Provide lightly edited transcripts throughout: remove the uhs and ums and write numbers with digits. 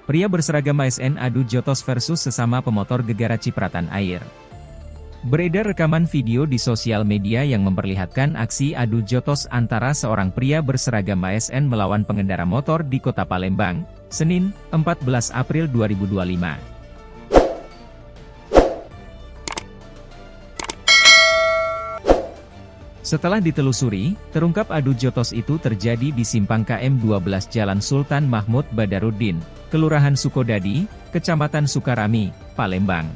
Pria berseragam ASN adu jotos versus sesama pemotor gegara cipratan air. Beredar rekaman video di sosial media yang memperlihatkan aksi adu jotos antara seorang pria berseragam ASN melawan pengendara motor di Kota Palembang, Senin, 14 April 2025. Setelah ditelusuri, terungkap adu jotos itu terjadi di simpang KM 12 Jalan Sultan Mahmud Badarudin, Kelurahan Sukodadi, Kecamatan Sukarami, Palembang.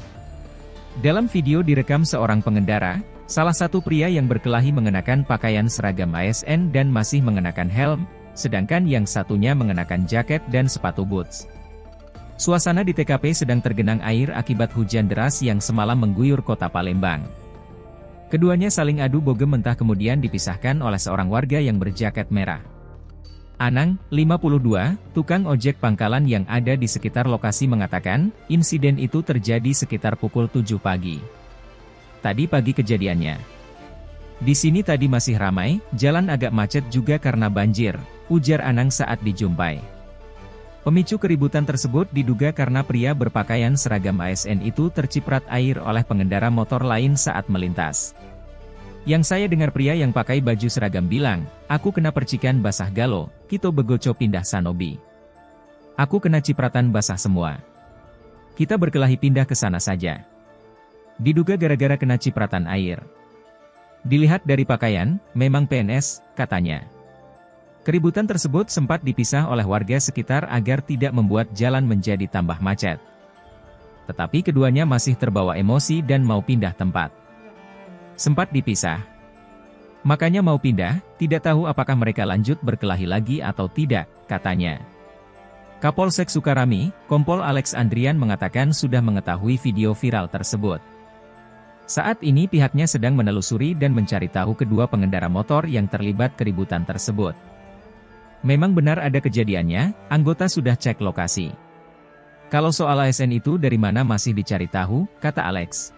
Dalam video direkam seorang pengendara, salah satu pria yang berkelahi mengenakan pakaian seragam ASN dan masih mengenakan helm, sedangkan yang satunya mengenakan jaket dan sepatu boots. Suasana di TKP sedang tergenang air akibat hujan deras yang semalam mengguyur kota Palembang. Keduanya saling adu bogem mentah kemudian dipisahkan oleh seorang warga yang berjaket merah. Anang, 52, tukang ojek pangkalan yang ada di sekitar lokasi mengatakan, insiden itu terjadi sekitar pukul 7 pagi. Tadi pagi kejadiannya. Di sini tadi masih ramai, jalan agak macet juga karena banjir, ujar Anang saat dijumpai. Pemicu keributan tersebut diduga karena pria berpakaian seragam ASN itu terciprat air oleh pengendara motor lain saat melintas. Yang saya dengar pria yang pakai baju seragam bilang, aku kena percikan basah galo, kita begoco pindah sanobi. Aku kena cipratan basah semua. Kita berkelahi pindah ke sana saja. Diduga gara-gara kena cipratan air. Dilihat dari pakaian, memang PNS, katanya. Keributan tersebut sempat dipisah oleh warga sekitar agar tidak membuat jalan menjadi tambah macet. Tetapi keduanya masih terbawa emosi dan mau pindah tempat. Sempat dipisah. Makanya mau pindah, tidak tahu apakah mereka lanjut berkelahi lagi atau tidak, katanya. Kapolsek Sukarami, Kompol Alex Andrian mengatakan sudah mengetahui video viral tersebut. Saat ini pihaknya sedang menelusuri dan mencari tahu kedua pengendara motor yang terlibat keributan tersebut. Memang benar ada kejadiannya, anggota sudah cek lokasi. Kalau soal ASN itu dari mana masih dicari tahu, kata Alex.